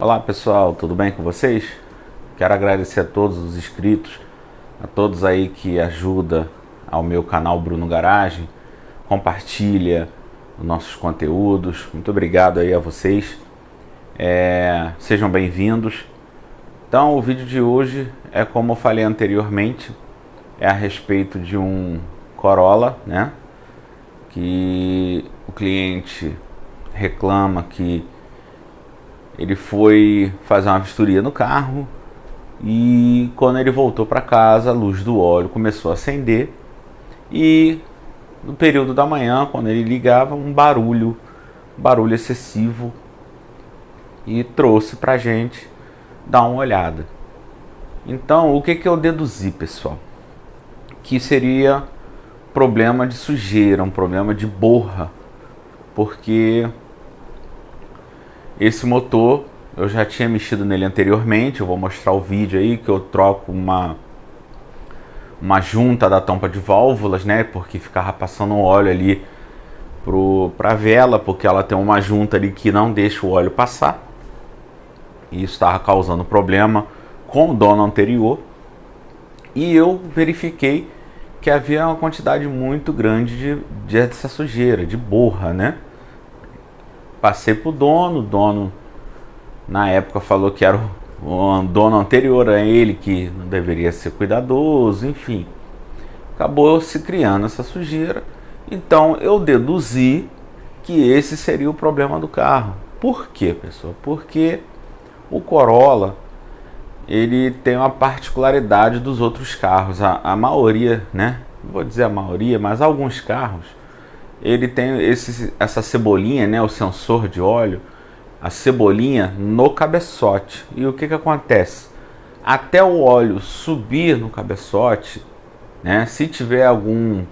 Olá pessoal, tudo bem com vocês? Quero agradecer a todos os inscritos, a todos aí que ajudam ao meu canal Bruno Garagem, compartilha os nossos conteúdos. Muito obrigado aí a vocês. Sejam bem-vindos. Então o vídeo de hoje é, como eu falei anteriormente, é a respeito de um Corolla, né? Que o cliente reclama que ele foi fazer uma vistoria no carro e quando ele voltou para casa, a luz do óleo começou a acender e no período da manhã, quando ele ligava, um barulho excessivo, e trouxe para a gente dar uma olhada. Então, o que eu deduzi, pessoal? Que seria problema de sujeira, um problema de borra, porque esse motor eu já tinha mexido nele anteriormente. Eu vou mostrar o vídeo aí que eu troco uma junta da tampa de válvulas, né? Porque ficava passando óleo ali para a vela, porque ela tem uma junta ali que não deixa o óleo passar. E isso estava causando problema com o dono anterior. E eu verifiquei que havia uma quantidade muito grande dessa sujeira, de borra, né? Passei pro dono, o dono na época falou que era o dono anterior a ele, que não deveria ser cuidadoso, enfim. Acabou se criando essa sujeira. Então eu deduzi que esse seria o problema do carro. Por quê, pessoal? Porque o Corolla, ele tem uma particularidade dos outros carros. A maioria, né? Não vou dizer a maioria, mas alguns carros, ele tem essa cebolinha, né, o sensor de óleo, a cebolinha no cabeçote. E o que acontece? Até o óleo subir no cabeçote, né, se tiver algum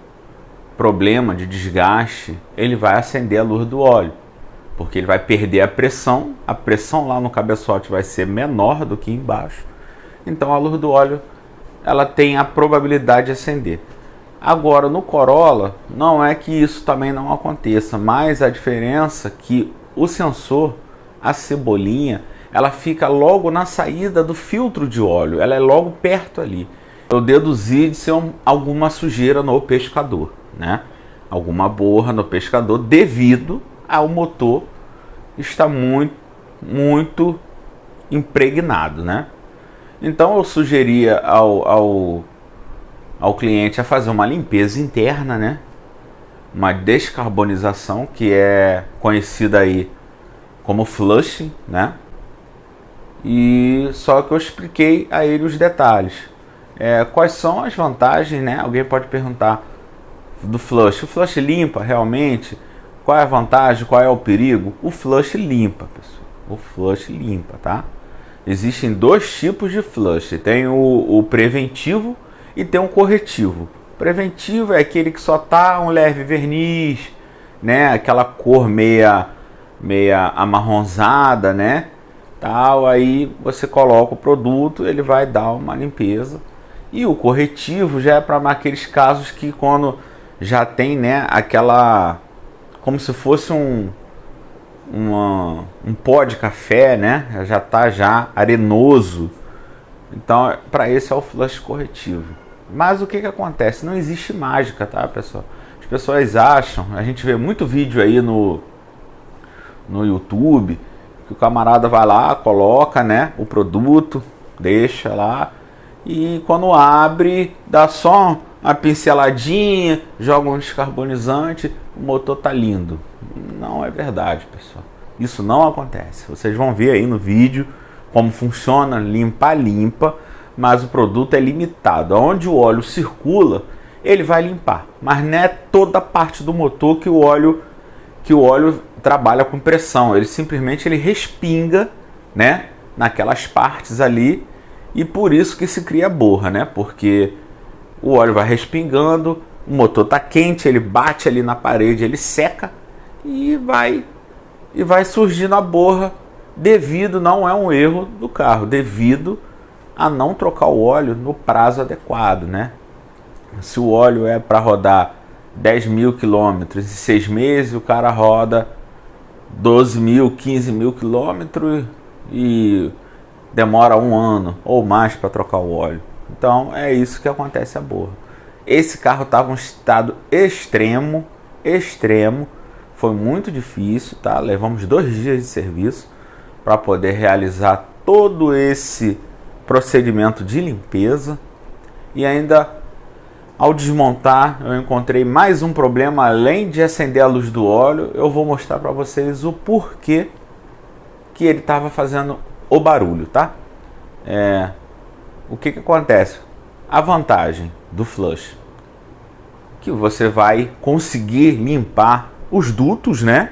problema de desgaste, ele vai acender a luz do óleo, porque ele vai perder a pressão lá no cabeçote vai ser menor do que embaixo. Então a luz do óleo, ela tem a probabilidade de acender. Agora, no Corolla, não é que isso também não aconteça, mas a diferença é que o sensor, a cebolinha, ela fica logo na saída do filtro de óleo, ela é logo perto ali. Eu deduzi de ser alguma sujeira no pescador, né? Alguma borra no pescador devido ao motor estar muito impregnado, né? Então eu sugeria ao cliente a fazer uma limpeza interna, né? Uma descarbonização, que é conhecida aí como flushing, né? E só que eu expliquei a ele os detalhes. Quais são as vantagens, né? Alguém pode perguntar do flush. O flush limpa realmente? Qual é a vantagem? Qual é o perigo? O flush limpa, pessoal. O flush limpa, tá? Existem dois tipos de flush. Tem o preventivo e tem um corretivo. Preventivo é aquele que só tá um leve verniz, né? Aquela cor meia amarronzada, né? Tal, aí você coloca o produto, ele vai dar uma limpeza. E o corretivo já é para aqueles casos que quando já tem, né, aquela, como se fosse um pó de café, né? Já tá arenoso. Então, para esse é o flush corretivo. Mas o que acontece? Não existe mágica, tá, pessoal? As pessoas acham, a gente vê muito vídeo aí no YouTube, que o camarada vai lá, coloca, né, o produto, deixa lá, e quando abre, dá só uma pinceladinha, joga um descarbonizante, o motor tá lindo. Não é verdade, pessoal. Isso não acontece. Vocês vão ver aí no vídeo como funciona, limpa, mas o produto é limitado. Onde o óleo circula, ele vai limpar, mas não é toda a parte do motor que o óleo trabalha com pressão. Ele simplesmente respinga, né, naquelas partes ali, e por isso que se cria borra, né? Porque o óleo vai respingando, o motor tá quente, ele bate ali na parede, ele seca e vai surgindo a borra devido, não é um erro do carro, devido a não trocar o óleo no prazo adequado, né? Se o óleo é para rodar 10 mil quilômetros em 6 meses, o cara roda 12 mil, 15 mil quilômetros e demora 1 ano ou mais para trocar o óleo. Então é isso que acontece a borra. Esse carro estava em um estado extremo, foi muito difícil, tá? Levamos 2 dias de serviço para poder realizar todo esse procedimento de limpeza. E ainda ao desmontar eu encontrei mais um problema. Além de acender a luz do óleo, eu vou mostrar para vocês o porquê que ele estava fazendo o barulho, tá? O que acontece? A vantagem do flush, que você vai conseguir limpar os dutos, né?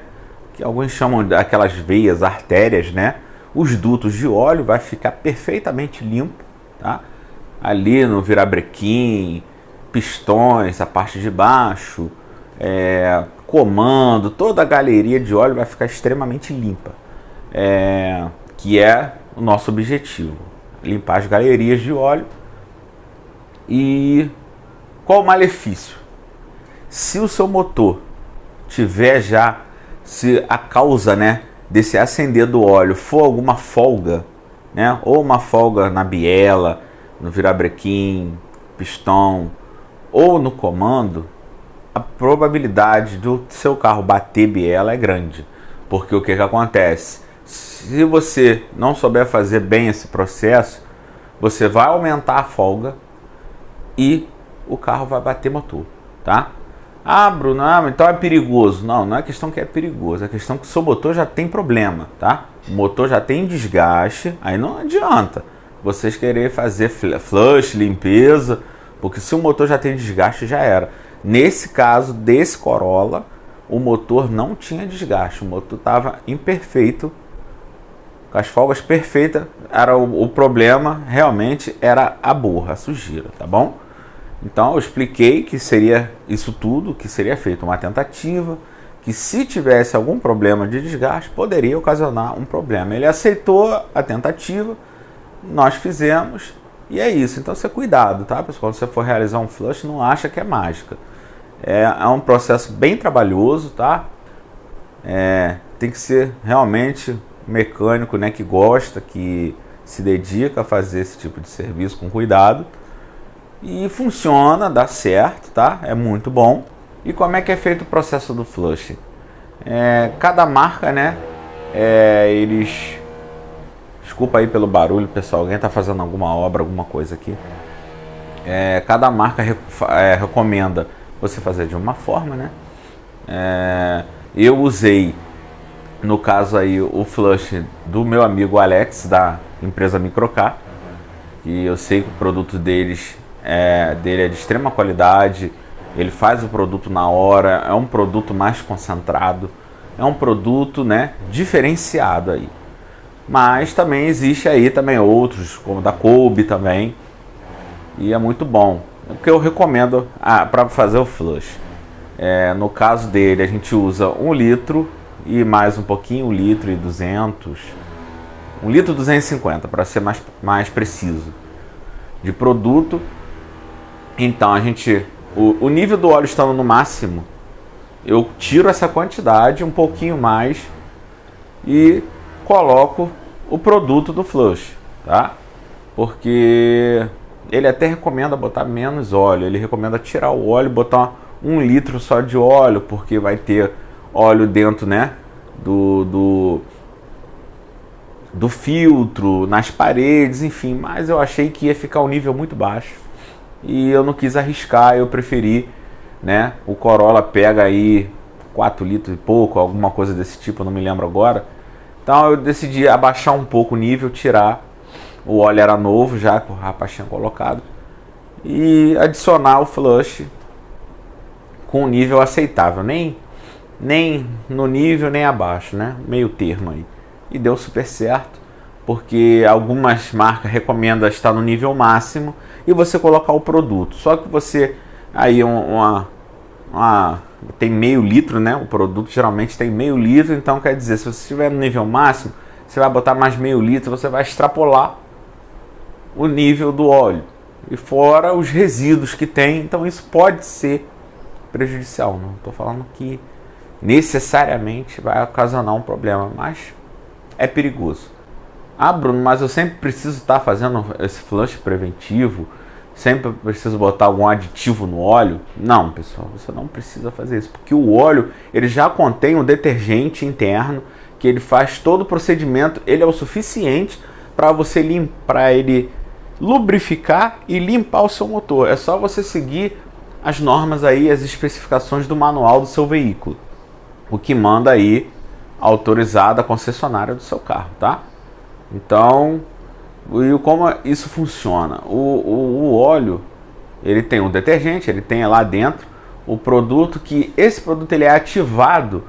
Que alguns chamam daquelas veias, artérias, né? Os dutos de óleo vai ficar perfeitamente limpo, tá? Ali no virabrequim, pistões, a parte de baixo, comando, toda a galeria de óleo vai ficar extremamente limpa, que é o nosso objetivo, limpar as galerias de óleo. E qual o malefício? Se o seu motor tiver já, se a causa, né, desse acender do óleo for alguma folga, né, ou uma folga na biela, no virabrequim, pistão ou no comando, a probabilidade do seu carro bater biela é grande. Porque o que acontece? Se você não souber fazer bem esse processo, você vai aumentar a folga e o carro vai bater motor, tá? Ah, Bruno, então é perigoso. Não é questão que é perigoso, é questão que o seu motor já tem problema, tá? O motor já tem desgaste, aí não adianta vocês querer fazer flush, limpeza, porque se o motor já tem desgaste, já era. Nesse caso desse Corolla, o motor não tinha desgaste, o motor estava imperfeito, com as folgas perfeitas. Era o problema, realmente era a borra, a sujeira, tá bom? Então eu expliquei que seria isso tudo, que seria feita uma tentativa, que se tivesse algum problema de desgaste, poderia ocasionar um problema. Ele aceitou a tentativa, nós fizemos, e é isso. Então você cuidado, tá, pessoal? Quando você for realizar um flush, não acha que é mágica. É um processo bem trabalhoso, tá? Tem que ser realmente mecânico, né, que gosta, que se dedica a fazer esse tipo de serviço com cuidado. E funciona, dá certo, tá? É muito bom. E como é que é feito o processo do flush? Cada marca, né? Eles... Desculpa aí pelo barulho, pessoal. Alguém tá fazendo alguma obra, alguma coisa aqui. Cada marca recomenda você fazer de uma forma, né? Eu usei, no caso aí, o flush do meu amigo Alex, da empresa Microcar. E eu sei que o produto dele é de extrema qualidade, ele faz o produto na hora, é um produto mais concentrado, é um produto, né, diferenciado aí. Mas também existe aí também outros, como da Kobe também, e é muito bom. O que eu recomendo para fazer o flush, no caso dele a gente usa 1 litro e mais um pouquinho, 1 litro e 200, 1 litro e 250 para ser mais preciso, de produto. Então o nível do óleo estando no máximo, eu tiro essa quantidade, um pouquinho mais, e coloco o produto do flush, tá? Porque ele até recomenda botar menos óleo, ele recomenda tirar o óleo e botar 1 litro só de óleo, porque vai ter óleo dentro, né, do filtro, nas paredes, enfim. Mas eu achei que ia ficar um nível muito baixo e eu não quis arriscar, eu preferi, né, o Corolla pega aí 4 litros e pouco, alguma coisa desse tipo, eu não me lembro agora. Então eu decidi abaixar um pouco o nível, tirar, o óleo era novo já, que o rapaz tinha colocado, e adicionar o flush com um nível aceitável, nem no nível nem abaixo, né, meio termo aí. E deu super certo, porque algumas marcas recomendam estar no nível máximo e você colocar o produto. Só que você aí tem meio litro, né? O produto geralmente tem meio litro, então quer dizer, se você estiver no nível máximo, você vai botar mais meio litro, você vai extrapolar o nível do óleo. E fora os resíduos que tem, então isso pode ser prejudicial. Não estou falando que necessariamente vai ocasionar um problema, mas é perigoso. Ah, Bruno, mas eu sempre preciso estar fazendo esse flush preventivo, sempre preciso botar algum aditivo no óleo. Não, pessoal, você não precisa fazer isso, porque o óleo ele já contém um detergente interno que ele faz todo o procedimento, ele é o suficiente para você para ele lubrificar e limpar o seu motor. É só você seguir as normas aí, as especificações do manual do seu veículo, o que manda aí autorizada a concessionária do seu carro, tá? Então, como isso funciona? O óleo, ele tem um detergente, ele tem lá dentro o produto que esse produto ele é ativado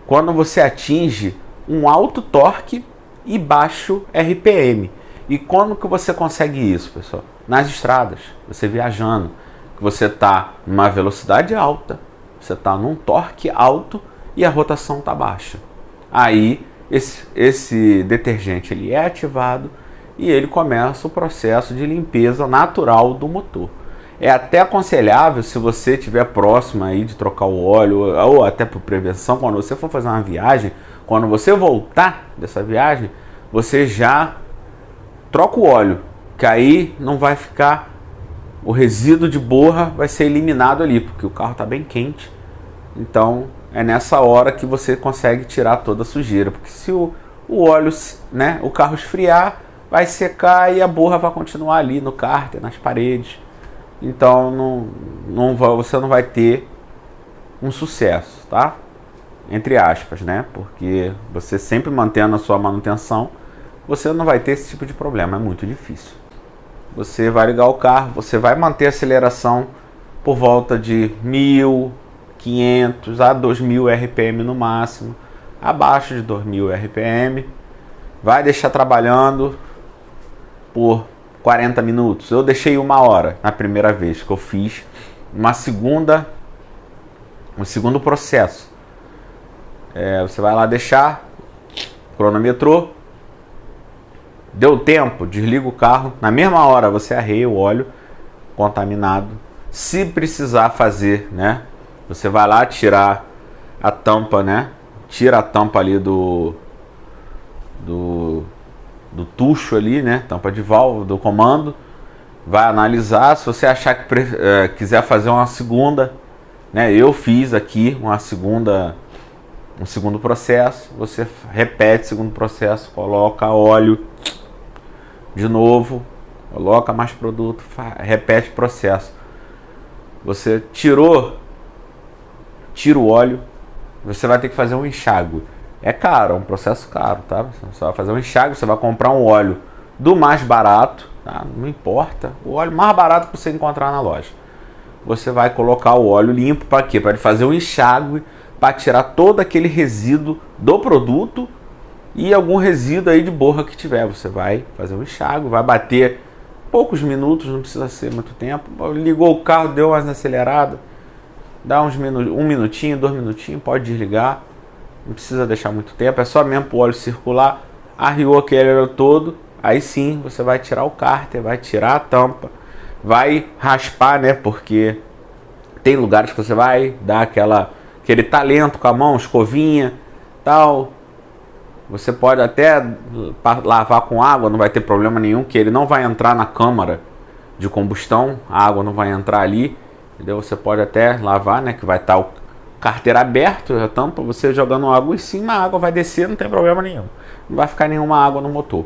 quando você atinge um alto torque e baixo RPM. E quando que você consegue isso, pessoal? Nas estradas, você viajando, que você está numa velocidade alta, você está num torque alto e a rotação está baixa. Aí esse detergente ele é ativado e ele começa o processo de limpeza natural do motor. É até aconselhável, se você estiver próximo aí de trocar o óleo, ou até por prevenção, quando você for fazer uma viagem, quando você voltar dessa viagem, você já troca o óleo, que aí não vai ficar, o resíduo de borra vai ser eliminado ali, porque o carro está bem quente. Então é nessa hora que você consegue tirar toda a sujeira, porque se o óleo, né, o carro esfriar, vai secar e a borra vai continuar ali no cárter, nas paredes. Então você não vai ter um sucesso, tá? Entre aspas, né? Porque você sempre mantendo a sua manutenção, você não vai ter esse tipo de problema, é muito difícil. Você vai ligar o carro, você vai manter a aceleração por volta de 1.500 a 2.000 RPM no máximo, abaixo de 2.000 RPM, vai deixar trabalhando por 40 minutos. Eu deixei 1 hora na primeira vez que eu fiz um segundo processo. Você vai lá deixar, cronometrou, deu tempo, desliga o carro, na mesma hora você arreia o óleo contaminado. Se precisar fazer, né, você vai lá tirar a tampa, né, tira a tampa ali do tucho ali, né, tampa de válvula do comando, vai analisar. Se você achar que quiser fazer uma segunda, né, eu fiz aqui um segundo processo, você repete o segundo processo, coloca óleo de novo, coloca mais produto, repete o processo. Você tira o óleo, você vai ter que fazer um enxágue. É caro, é um processo caro, tá? Você vai fazer um enxágue, você vai comprar um óleo do mais barato, tá? Não importa, o óleo mais barato que você encontrar na loja. Você vai colocar o óleo limpo para quê? Para ele fazer um enxágue, para tirar todo aquele resíduo do produto e algum resíduo aí de borra que tiver. Você vai fazer um enxágue, vai bater poucos minutos, não precisa ser muito tempo. Ligou o carro, deu mais acelerada, dá uns minutos, 1 minutinho, 2 minutinhos, pode desligar. Não precisa deixar muito tempo, é só mesmo o óleo circular, arriou aquele óleo todo, aí sim você vai tirar o cárter, vai tirar a tampa, vai raspar, né, porque tem lugares que você vai dar aquele talento com a mão, escovinha, tal. Você pode até lavar com água, não vai ter problema nenhum, que ele não vai entrar na câmara de combustão, a água não vai entrar ali, entendeu? Você pode até lavar, né, que vai estar o cárter aberto, a tampa, você jogando água em cima, a água vai descer, não tem problema nenhum. Não vai ficar nenhuma água no motor.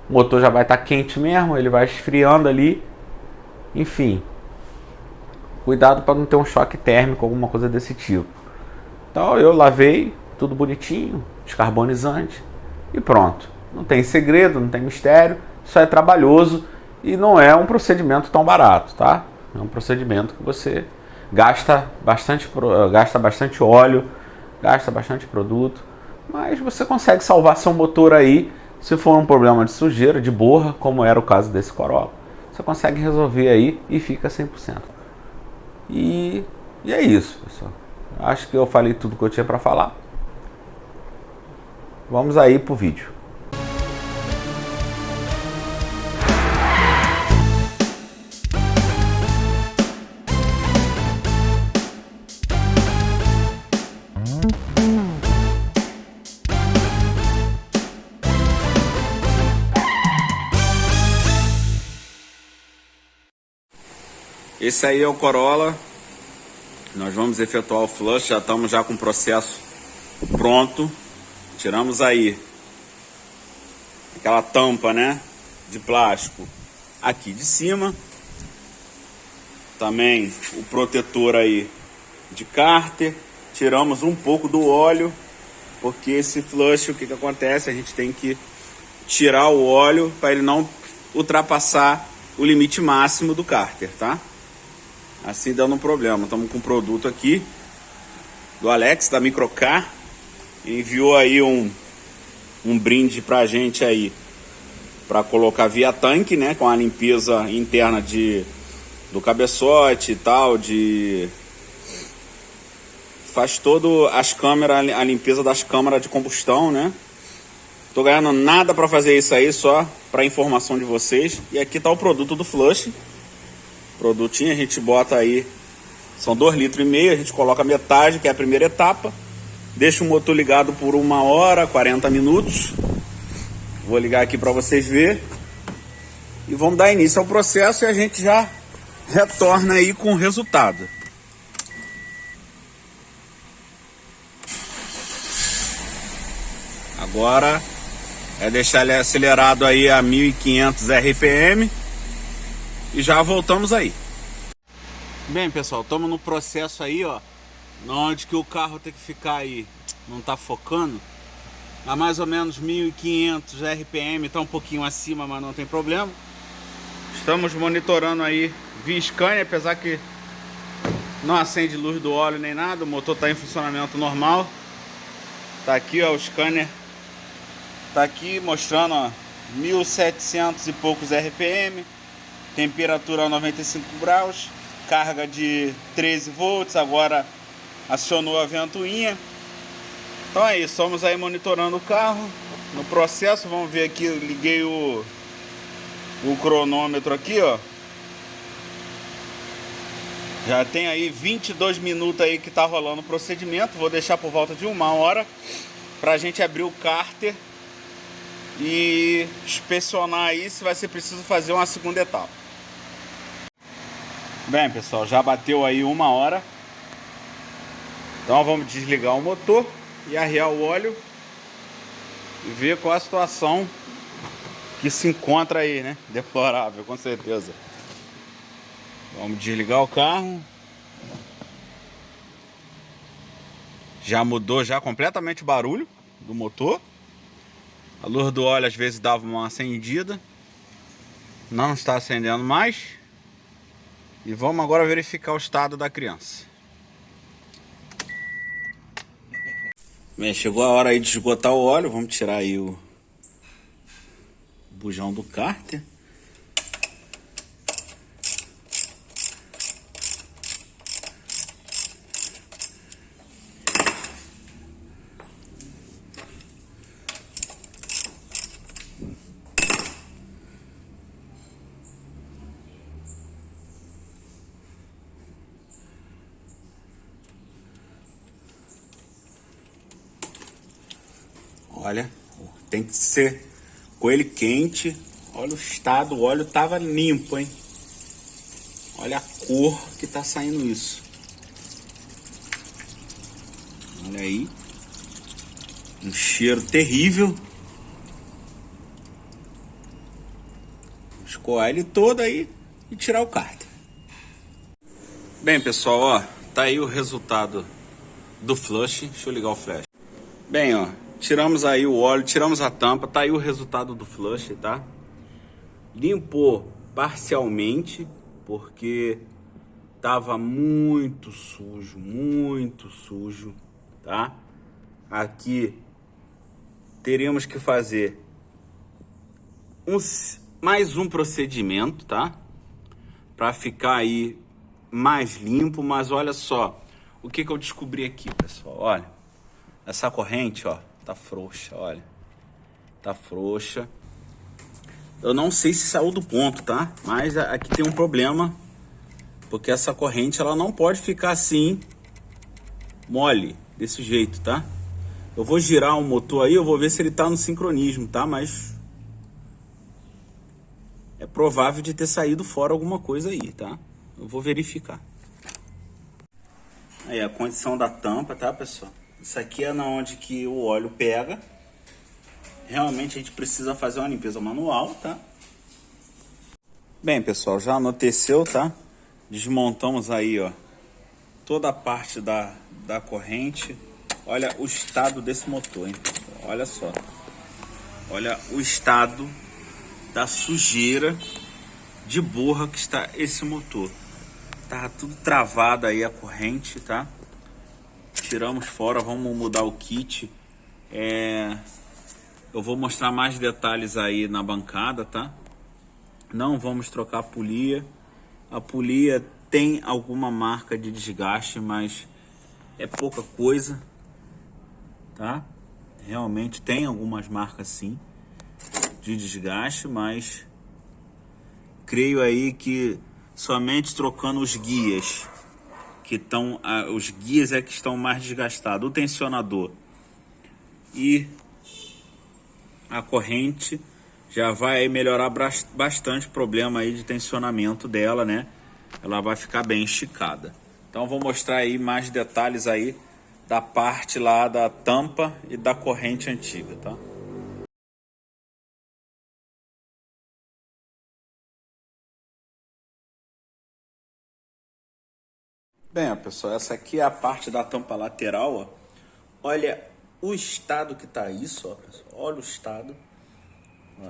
O motor já vai estar quente mesmo, ele vai esfriando ali. Enfim, cuidado para não ter um choque térmico, alguma coisa desse tipo. Então eu lavei, tudo bonitinho, descarbonizante e pronto. Não tem segredo, não tem mistério, só é trabalhoso e não é um procedimento tão barato, tá? É um procedimento que você gasta bastante óleo, gasta bastante produto, mas você consegue salvar seu motor aí. Se for um problema de sujeira, de borra, como era o caso desse Corolla, você consegue resolver aí e fica 100%. E é isso, pessoal. Acho que eu falei tudo que eu tinha para falar. Vamos aí pro vídeo. Esse aí é o Corolla. Nós vamos efetuar o flush, já estamos já com o processo pronto. Tiramos aí aquela tampa, né, de plástico aqui de cima. Também o protetor aí de cárter. Tiramos um pouco do óleo, porque esse flush, o que acontece? A gente tem que tirar o óleo para ele não ultrapassar o limite máximo do cárter, tá? Assim dando um problema. Estamos com um produto aqui do Alex, da Microcar. Enviou aí um brinde pra gente aí para colocar via tanque, né, com a limpeza interna do cabeçote e tal, faz todo as câmeras, a limpeza das câmaras de combustão, né? Tô ganhando nada para fazer isso aí, só para informação de vocês. E aqui tá o produto do flush. Produtinho, a gente bota aí, são 2,5 litros, a gente coloca metade, que é a primeira etapa. Deixa o motor ligado por 1 hora, 40 minutos. Vou ligar aqui para vocês verem. E vamos dar início ao processo e a gente já retorna aí com o resultado. Agora é deixar ele acelerado aí a 1500 RPM e já voltamos aí. Bem, pessoal, estamos no processo aí, ó, onde que o carro tem que ficar aí, não tá focando, a mais ou menos 1500 RPM, tá um pouquinho acima, mas não tem problema. Estamos monitorando aí via scanner, apesar que não acende luz do óleo nem nada, o motor tá em funcionamento normal. Tá aqui, ó, o scanner tá aqui mostrando, ó, 1700 e poucos RPM, temperatura 95 graus, carga de 13 volts, agora acionou a ventoinha. Então é isso, estamos aí monitorando o carro no processo. Vamos ver aqui, eu liguei o cronômetro aqui, ó. Já tem aí 22 minutos aí que tá rolando o procedimento. Vou deixar por volta de 1 hora pra gente abrir o cárter e inspecionar aí se vai ser preciso fazer uma segunda etapa. Bem, pessoal, já bateu aí 1 hora. Então vamos desligar o motor e arriar o óleo e ver qual a situação que se encontra aí, né? Deplorável, com certeza. Vamos desligar o carro. Já mudou já completamente o barulho do motor. A luz do óleo às vezes dava uma acendida. Não está acendendo mais. E vamos agora verificar o estado da criança. Bem, chegou a hora aí de esgotar o óleo. Vamos tirar aí o bujão do cárter. Olha, tem que ser com ele quente. Olha o estado, o óleo tava limpo, hein? Olha a cor que tá saindo isso. Olha aí. Um cheiro terrível. Escoar ele todo aí e tirar o cárter. Bem, pessoal, ó, tá aí o resultado do flush. Deixa eu ligar o flash. Bem, ó, tiramos aí o óleo, tiramos a tampa, tá aí o resultado do flush, tá? Limpou parcialmente, porque tava muito sujo, tá? Aqui teríamos que fazer mais um procedimento, tá? Para ficar aí mais limpo, mas olha só, o que eu descobri aqui, pessoal, olha, essa corrente, ó, tá frouxa, olha, tá frouxa. Eu não sei se saiu do ponto, tá? Mas aqui tem um problema, porque essa corrente ela não pode ficar assim, mole, desse jeito, tá? Eu vou girar o motor aí, eu vou ver se ele tá no sincronismo, tá? Mas é provável de ter saído fora alguma coisa aí, tá? eu vou verificar. Aí a condição da tampa, tá, pessoal? Isso aqui é na onde que o óleo pega. Realmente a gente precisa fazer uma limpeza manual, tá? Bem, pessoal, já anoiteceu, tá? Desmontamos aí, ó, toda a parte da corrente. Olha o estado desse motor, hein? Olha só. Olha o estado da sujeira de borra que está esse motor. Tá tudo travado aí a corrente, tá? Tiramos fora, vamos mudar o kit. Eu vou mostrar mais detalhes aí na bancada, tá? Não vamos trocar a polia. A polia tem alguma marca de desgaste, mas é pouca coisa, tá? Realmente tem algumas marcas sim de desgaste, mas creio aí que somente trocando os guias que estão, os guias é que estão mais desgastados, o tensionador e a corrente já vai melhorar bastante o problema aí de tensionamento dela, né? Ela vai ficar bem esticada. Então vou mostrar aí mais detalhes aí da parte lá da tampa e da corrente antiga, tá? Bem, ó, pessoal, essa aqui é a parte da tampa lateral, ó. Olha o estado que tá isso, ó, pessoal. Olha o estado. Ó.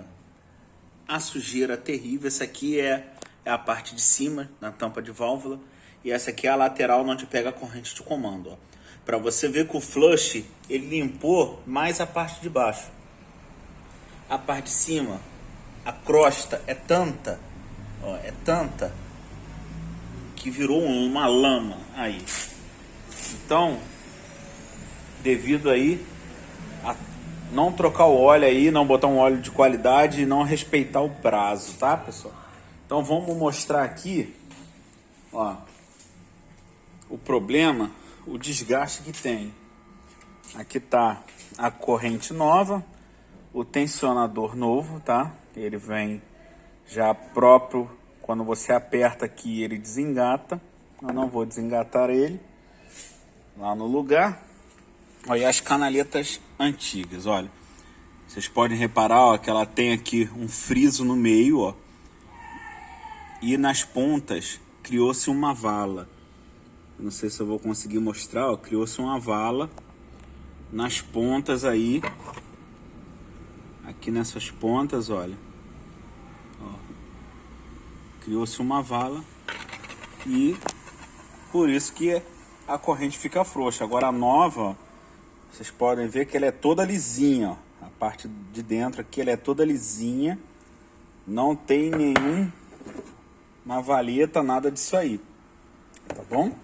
A sujeira terrível. Essa aqui é a parte de cima, na tampa de válvula. E essa aqui é a lateral onde pega a corrente de comando, ó. Para você ver que o flush, ele limpou mais a parte de baixo. A parte de cima, a crosta é tanta, ó, que virou uma lama aí. Então, devido aí a não trocar o óleo aí, não botar um óleo de qualidade e não respeitar o prazo, tá, pessoal? Então vamos mostrar aqui, ó, o problema, o desgaste que tem. Aqui tá a corrente nova, o tensionador novo, tá? Ele vem já próprio, quando você aperta aqui ele desengata. Eu não vou desengatar ele lá no lugar. Olha as canaletas antigas, olha. Vocês podem reparar, ó, que ela tem aqui um friso no meio, ó. E nas pontas criou-se uma vala. Eu não sei se eu vou conseguir mostrar, ó. Criou-se uma vala nas pontas aí. Aqui nessas pontas, olha. Criou-se uma vala e por isso que a corrente fica frouxa. Agora a nova, ó, vocês podem ver que ela é toda lisinha, ó. A parte de dentro aqui ela é toda lisinha, não tem uma valeta, nada disso aí, tá bom?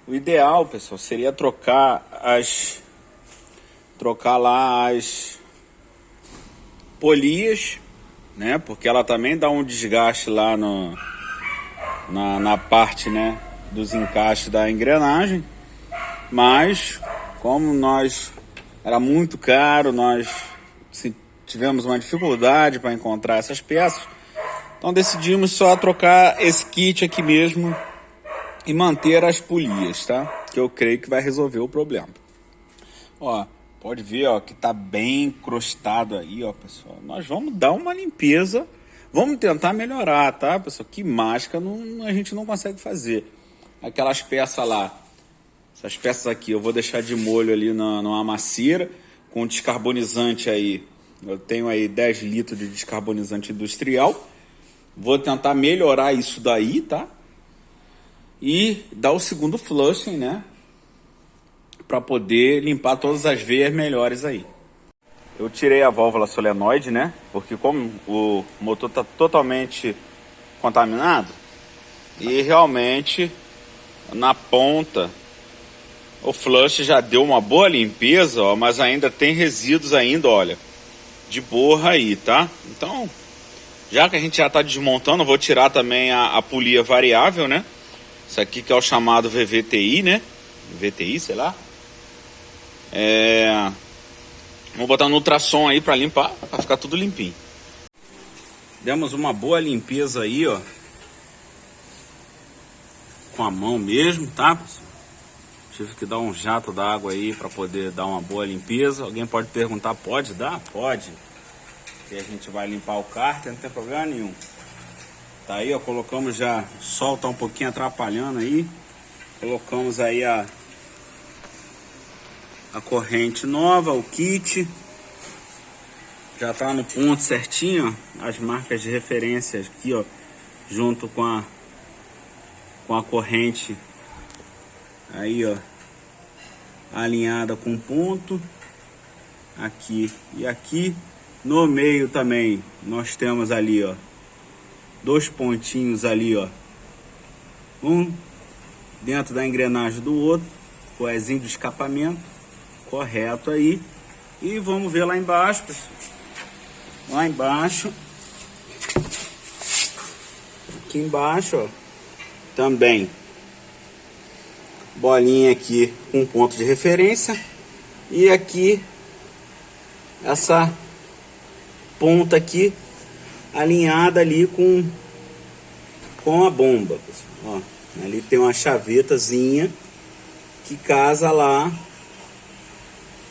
O ideal, pessoal, seria trocar lá as polias, né? Porque ela também dá um desgaste lá na parte, né, dos encaixes da engrenagem. Mas como era muito caro, nós tivemos uma dificuldade para encontrar essas peças, então decidimos só trocar esse kit aqui mesmo e manter as polias, tá? Que eu creio que vai resolver o problema. Ó, pode ver, ó, que tá bem encrostado aí, ó, pessoal. Nós vamos dar uma limpeza, vamos tentar melhorar, tá, pessoal? Que mágica a gente não consegue fazer. Aquelas peças lá, essas peças aqui, eu vou deixar de molho ali numa macieira com descarbonizante aí. Eu tenho aí 10 litros de descarbonizante industrial. Vou tentar melhorar isso daí, tá? E dar o segundo flushing, né? Para poder limpar todas as veias melhores aí. Eu tirei a válvula solenoide, né? Porque como o motor está totalmente contaminado e realmente na ponta o flush já deu uma boa limpeza, ó, mas ainda tem resíduos ainda, olha, de borra aí, tá? Então, já que a gente já está desmontando, eu vou tirar também a polia variável, né? Isso aqui que é o chamado VVTI, né? VTI, sei lá. Vou botar no ultrassom aí para limpar, para ficar tudo limpinho. Demos uma boa limpeza aí, ó. com a mão mesmo, tá, pessoal? Tive que dar um jato d'água aí para poder dar uma boa limpeza. Alguém pode perguntar, pode dar? Pode. E a gente vai limpar o cárter, não tem problema nenhum. Tá aí, ó, colocamos já, o sol tá um pouquinho atrapalhando aí. Colocamos aí a corrente nova, o kit. Já tá no ponto certinho, ó, as marcas de referência aqui, ó, junto com a corrente aí, ó, alinhada com o ponto aqui e aqui. No meio também nós temos ali, ó, dois pontinhos ali, ó, um dentro da engrenagem do outro, coezinho de escapamento correto aí. E vamos ver lá embaixo, pessoal. Lá embaixo, aqui embaixo, ó, também bolinha aqui com ponto de referência, e aqui essa ponta aqui alinhada ali com a bomba, pessoal. Ó, ali tem uma chavetazinha que casa lá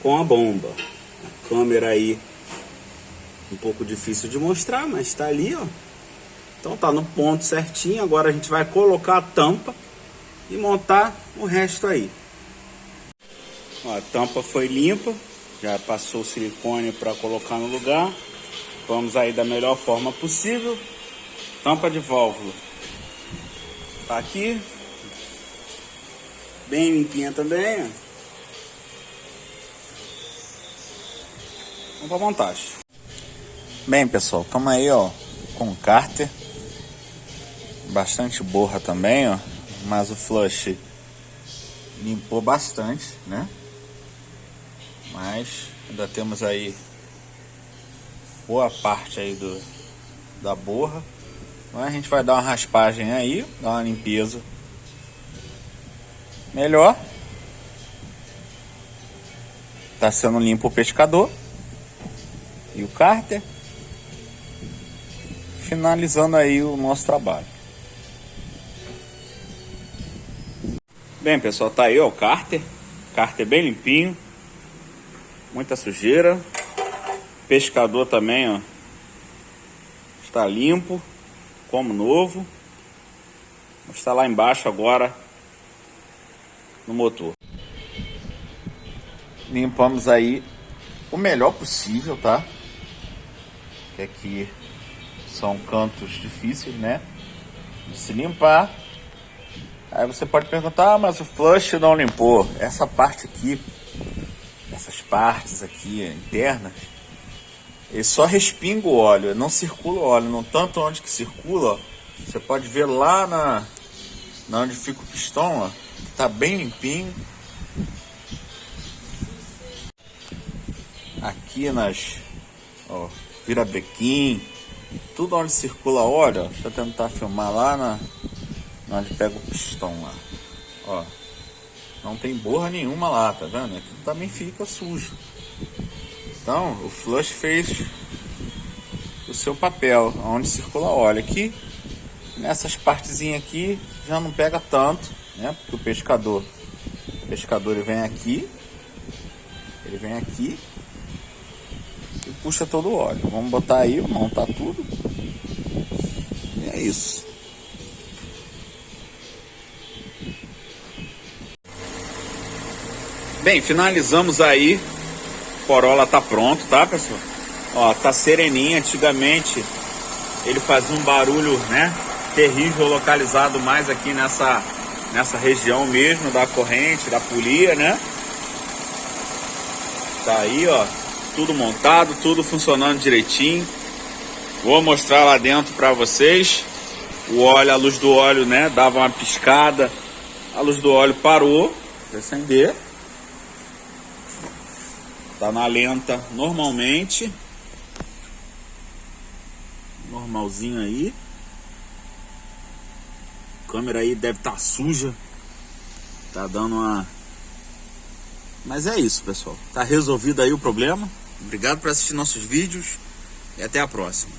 com a bomba. A câmera aí um pouco difícil de mostrar, mas tá ali, ó. Então tá no ponto certinho. Agora a gente vai colocar a tampa e montar o resto aí. Ó, a tampa foi limpa, já passou o silicone para colocar no lugar. Vamos aí da melhor forma possível. Tampa de válvula tá aqui, bem limpinha também, ó. Vamos para montagem. Bem, pessoal, estamos aí, ó, com o cárter, bastante borra também, ó, mas o flush limpou bastante, né? Mas ainda temos aí boa parte aí da borra. Então a gente vai dar uma raspagem aí, dar uma limpeza melhor. Tá sendo limpo o pescador e o cárter, finalizando aí o nosso trabalho. Bem, pessoal, tá aí, ó, o cárter bem limpinho, muita sujeira. Pescador também, ó, está limpo como novo. Vamos estar lá embaixo agora no motor. Limpamos aí o melhor possível, tá? Que aqui são cantos difíceis, né, de se limpar. Aí você pode perguntar, mas o flush não limpou. Essa parte aqui, essas partes aqui internas, ele só respinga o óleo, não circula o óleo. No tanto onde que circula, ó, você pode ver lá na onde fica o pistão, ó, que tá bem limpinho. Aqui nas, ó, virabrequim, tudo onde circula óleo, ó. Deixa eu tentar filmar lá onde pega o pistão lá, ó, não tem borra nenhuma lá, tá vendo? Aqui também fica sujo. Então o flush fez o seu papel, onde circula óleo. Aqui nessas partezinhas aqui já não pega tanto, né? Porque o pescador ele vem aqui e puxa todo o óleo. Vamos botar aí, montar tudo. E é isso. Bem, finalizamos aí. Corolla tá pronto, tá, pessoal? Ó, tá sereninha. Antigamente ele fazia um barulho, né, terrível, localizado mais aqui nessa região mesmo da corrente, da polia, né? Tá aí, ó, tudo montado, tudo funcionando direitinho. Vou mostrar lá dentro para vocês. O óleo, a luz do óleo, né, dava uma piscada. A luz do óleo parou de acender. Tá na lenta normalmente. Normalzinho aí. A câmera aí deve estar suja. Tá dando uma... Mas é isso, pessoal. Tá resolvido aí o problema. Obrigado por assistir nossos vídeos. E até a próxima.